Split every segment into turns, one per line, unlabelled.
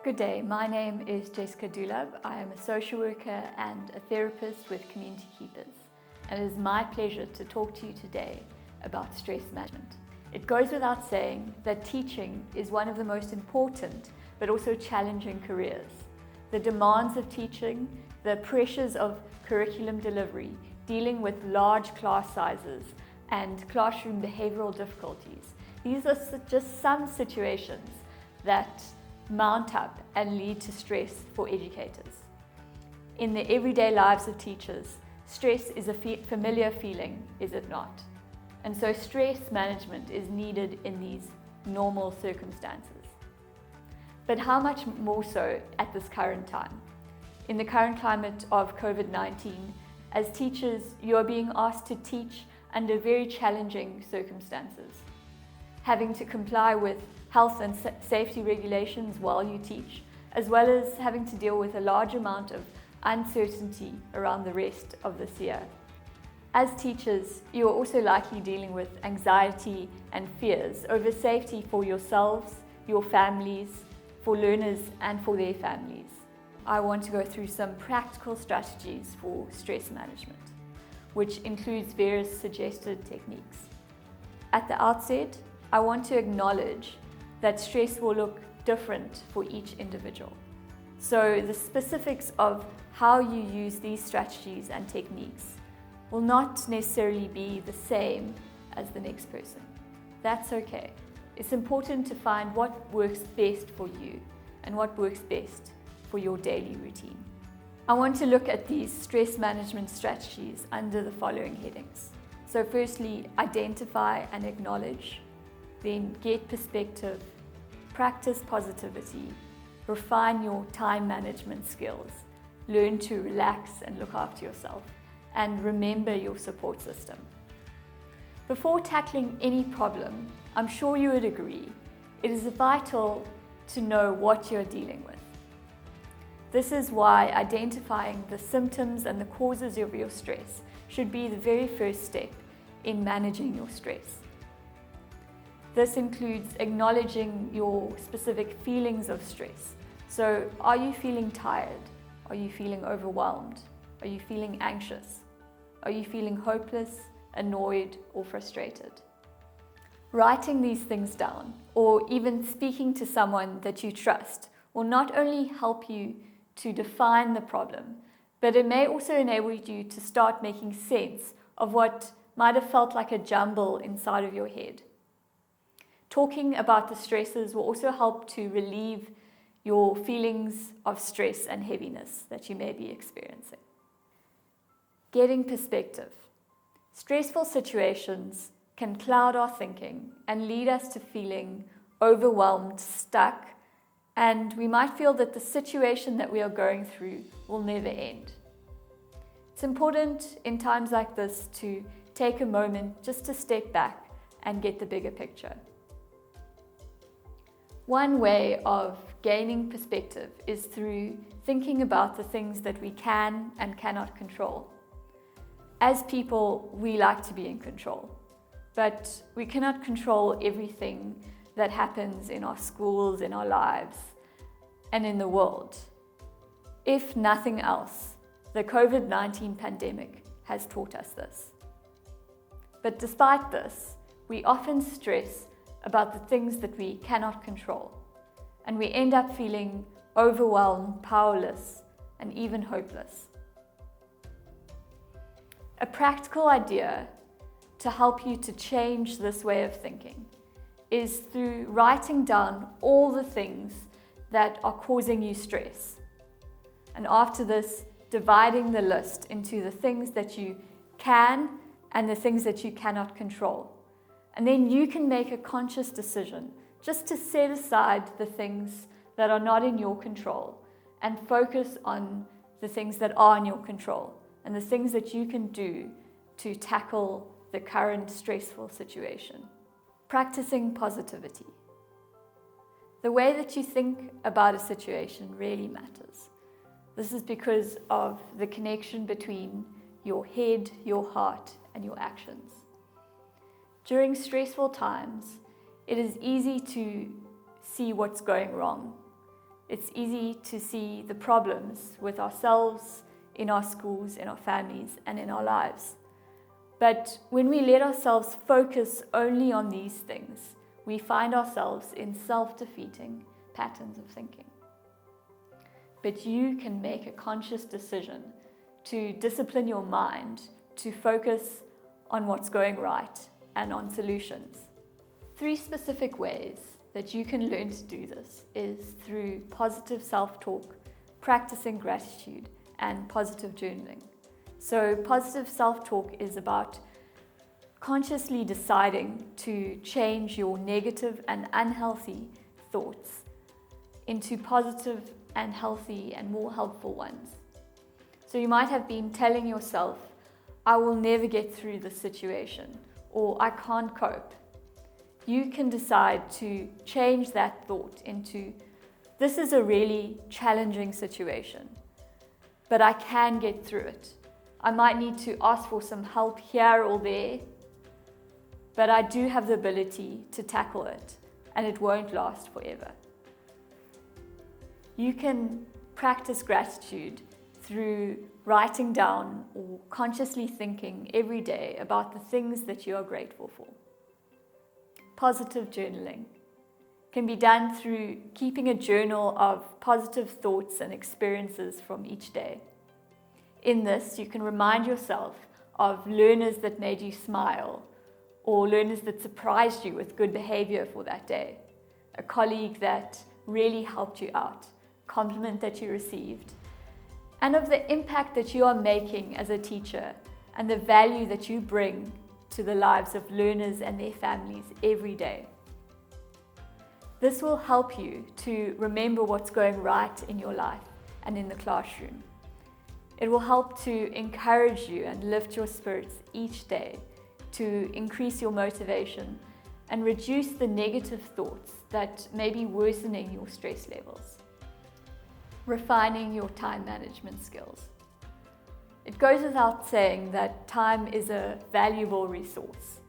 Good day, my name is Jessica Doolabh. I am a social worker and a therapist with Community Keepers, and it is my pleasure to talk to you today about stress management. It goes without saying that teaching is one of the most important but also challenging careers. The demands of teaching, the pressures of curriculum delivery, dealing with large class sizes and classroom behavioral difficulties. These are just some situations that mount up and lead to stress for educators. In the everyday lives of teachers, stress is a familiar feeling, is it not? And so stress management is needed in these normal circumstances. But how much more so at this current time? In the current climate of COVID-19, as teachers, you are being asked to teach under very challenging circumstances, having to comply with health and safety regulations while you teach, as well as having to deal with a large amount of uncertainty around the rest of this year. As teachers, you are also likely dealing with anxiety and fears over safety for yourselves, your families, for learners and for their families. I want to go through some practical strategies for stress management, which includes various suggested techniques. At the outset, I want to acknowledge that stress will look different for each individual. So the specifics of how you use these strategies and techniques will not necessarily be the same as the next person. That's okay. It's important to find what works best for you and what works best for your daily routine. I want to look at these stress management strategies under the following headings. So firstly, identify and acknowledge, then get perspective, practice positivity, refine your time management skills, learn to relax and look after yourself, and remember your support system. Before tackling any problem, I'm sure you would agree, it is vital to know what you're dealing with. This is why identifying the symptoms and the causes of your stress should be the very first step in managing your stress. This includes acknowledging your specific feelings of stress. So, are you feeling tired? Are you feeling overwhelmed? Are you feeling anxious? Are you feeling hopeless, annoyed, or frustrated? Writing these things down, or even speaking to someone that you trust, will not only help you to define the problem, but it may also enable you to start making sense of what might have felt like a jumble inside of your head. Talking about the stresses will also help to relieve your feelings of stress and heaviness that you may be experiencing. Getting perspective. Stressful situations can cloud our thinking and lead us to feeling overwhelmed, stuck, and we might feel that the situation that we are going through will never end. It's important in times like this to take a moment just to step back and get the bigger picture. One way of gaining perspective is through thinking about the things that we can and cannot control. As people, we like to be in control, but we cannot control everything that happens in our schools, in our lives, and in the world. If nothing else, the COVID-19 pandemic has taught us this. But despite this, we often stress about the things that we cannot control, and we end up feeling overwhelmed, powerless, and even hopeless. A practical idea to help you to change this way of thinking is through writing down all the things that are causing you stress. And after this, dividing the list into the things that you can and the things that you cannot control. And then you can make a conscious decision just to set aside the things that are not in your control and focus on the things that are in your control and the things that you can do to tackle the current stressful situation. Practicing positivity. The way that you think about a situation really matters. This is because of the connection between your head, your heart, and your actions. During stressful times, it is easy to see what's going wrong. It's easy to see the problems with ourselves, in our schools, in our families, and in our lives. But when we let ourselves focus only on these things, we find ourselves in self-defeating patterns of thinking. But you can make a conscious decision to discipline your mind to focus on what's going right and on solutions. 3 specific ways that you can learn to do this is through positive self-talk, practicing gratitude, and positive journaling. So positive self-talk is about consciously deciding to change your negative and unhealthy thoughts into positive and healthy and more helpful ones. So you might have been telling yourself, I will never get through this situation, or I can't cope. You can decide to change that thought into, this is a really challenging situation, but I can get through it. I might need to ask for some help here or there, but I do have the ability to tackle it, and it won't last forever. You can practice gratitude through writing down or consciously thinking every day about the things that you are grateful for. Positive journaling can be done through keeping a journal of positive thoughts and experiences from each day. In this, you can remind yourself of learners that made you smile, or learners that surprised you with good behavior for that day, a colleague that really helped you out, compliment that you received, and of the impact that you are making as a teacher and the value that you bring to the lives of learners and their families every day. This will help you to remember what's going right in your life and in the classroom. It will help to encourage you and lift your spirits each day, to increase your motivation and reduce the negative thoughts that may be worsening your stress levels. Refining your time management skills. It goes without saying that time is a valuable resource.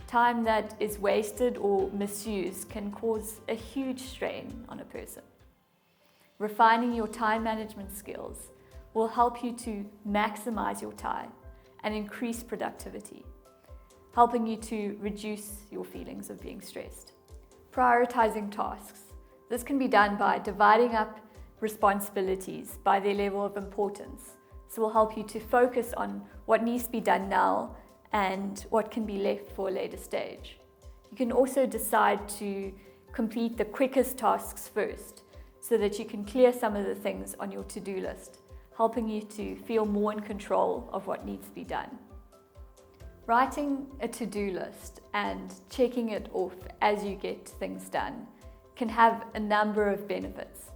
Time that is wasted or misused can cause a huge strain on a person. Refining your time management skills will help you to maximize your time and increase productivity, helping you to reduce your feelings of being stressed. Prioritizing tasks. This can be done by dividing up responsibilities by their level of importance. This will help you to focus on what needs to be done now and what can be left for a later stage. You can also decide to complete the quickest tasks first so that you can clear some of the things on your to-do list, helping you to feel more in control of what needs to be done. Writing a to-do list and checking it off as you get things done can have a number of benefits.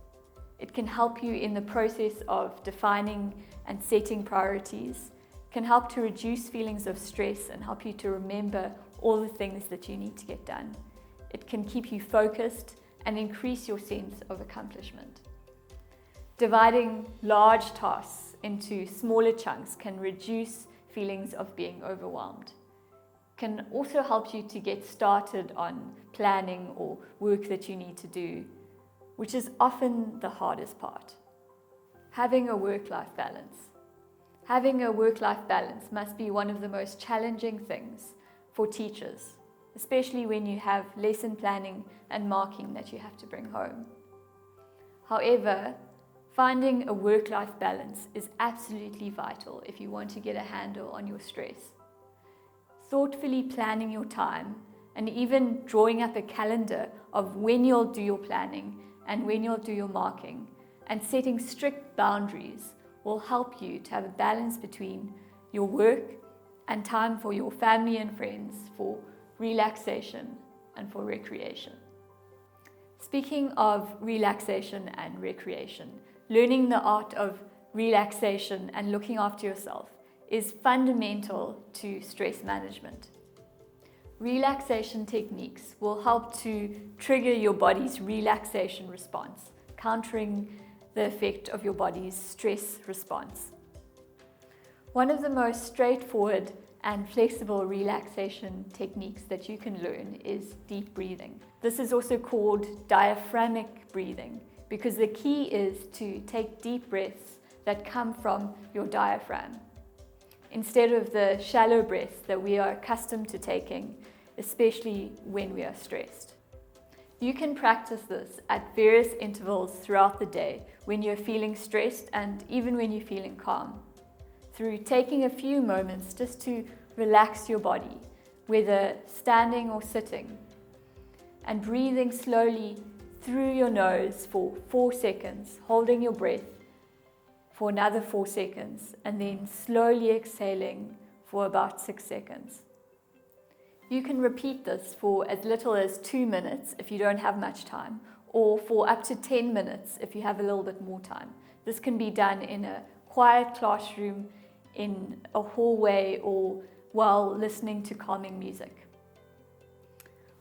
It can help you in the process of defining and setting priorities, can help to reduce feelings of stress and help you to remember all the things that you need to get done. It can keep you focused and increase your sense of accomplishment. Dividing large tasks into smaller chunks can reduce feelings of being overwhelmed. Can also help you to get started on planning or work that you need to do, which is often the hardest part. Having a work-life balance. Having a work-life balance must be one of the most challenging things for teachers, especially when you have lesson planning and marking that you have to bring home. However, finding a work-life balance is absolutely vital if you want to get a handle on your stress. Thoughtfully planning your time and even drawing up a calendar of when you'll do your planning and when you'll do your marking, and setting strict boundaries will help you to have a balance between your work and time for your family and friends, for relaxation and for recreation. Speaking of relaxation and recreation, learning the art of relaxation and looking after yourself is fundamental to stress management. Relaxation techniques will help to trigger your body's relaxation response, countering the effect of your body's stress response. One of the most straightforward and flexible relaxation techniques that you can learn is deep breathing. This is also called diaphragmic breathing because the key is to take deep breaths that come from your diaphragm, instead of the shallow breaths that we are accustomed to taking, especially when we are stressed. You can practice this at various intervals throughout the day when you're feeling stressed and even when you're feeling calm, through taking a few moments just to relax your body, whether standing or sitting, and breathing slowly through your nose for 4 seconds, holding your breath for another 4 seconds, and then slowly exhaling for about 6 seconds. You can repeat this for as little as 2 minutes if you don't have much time, or for up to 10 minutes if you have a little bit more time. This can be done in a quiet classroom, in a hallway, or while listening to calming music.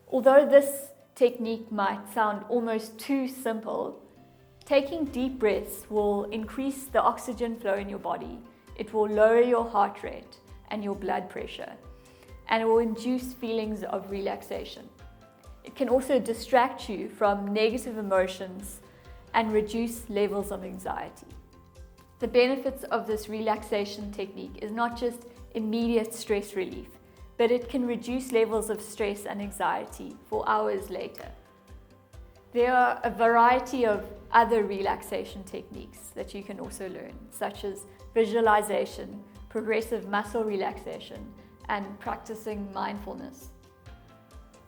Although this technique might sound almost too simple, taking deep breaths will increase the oxygen flow in your body. It will lower your heart rate and your blood pressure, and it will induce feelings of relaxation. It can also distract you from negative emotions and reduce levels of anxiety. The benefits of this relaxation technique is not just immediate stress relief, but it can reduce levels of stress and anxiety for hours later. There are a variety of other relaxation techniques that you can also learn, such as visualization, progressive muscle relaxation, and practicing mindfulness.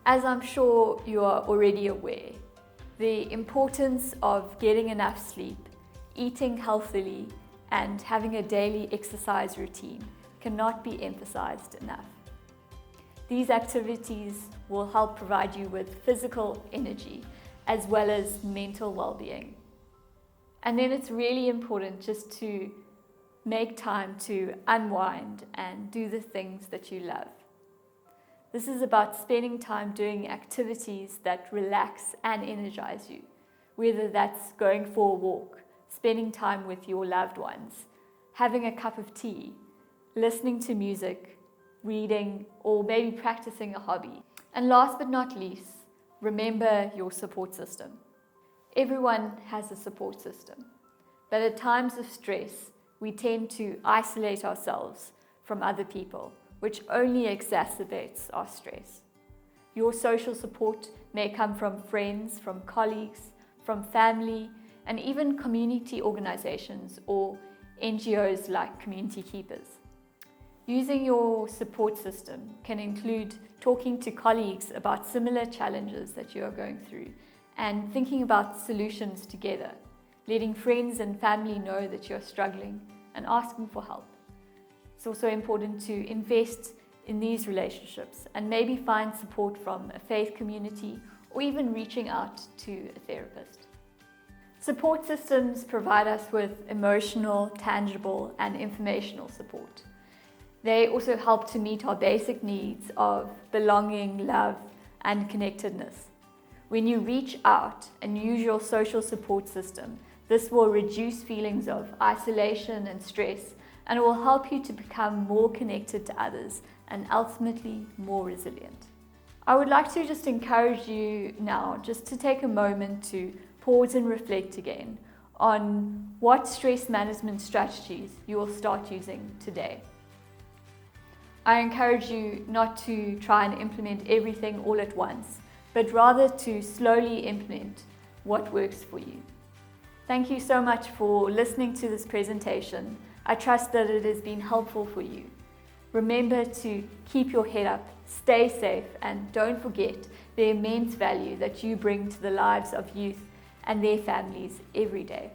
As I'm sure you are already aware, the importance of getting enough sleep, eating healthily, and having a daily exercise routine cannot be emphasized enough. These activities will help provide you with physical energy as well as mental well-being. And then it's really important just to make time to unwind and do the things that you love. This is about spending time doing activities that relax and energize you, whether that's going for a walk, spending time with your loved ones, having a cup of tea, listening to music, reading, or maybe practicing a hobby. And last but not least, remember your support system. Everyone has a support system, but at times of stress, we tend to isolate ourselves from other people, which only exacerbates our stress. Your social support may come from friends, from colleagues, from family, and even community organizations or NGOs like Community Keepers. Using your support system can include talking to colleagues about similar challenges that you are going through and thinking about solutions together, letting friends and family know that you're struggling and asking for help. It's also important to invest in these relationships and maybe find support from a faith community or even reaching out to a therapist. Support systems provide us with emotional, tangible, and informational support. They also help to meet our basic needs of belonging, love, and connectedness. When you reach out and use your social support system, this will reduce feelings of isolation and stress, and it will help you to become more connected to others and ultimately more resilient. I would like to just encourage you now just to take a moment to pause and reflect again on what stress management strategies you will start using today. I encourage you not to try and implement everything all at once, but rather to slowly implement what works for you. Thank you so much for listening to this presentation. I trust that it has been helpful for you. Remember to keep your head up, stay safe, and don't forget the immense value that you bring to the lives of youth and their families every day.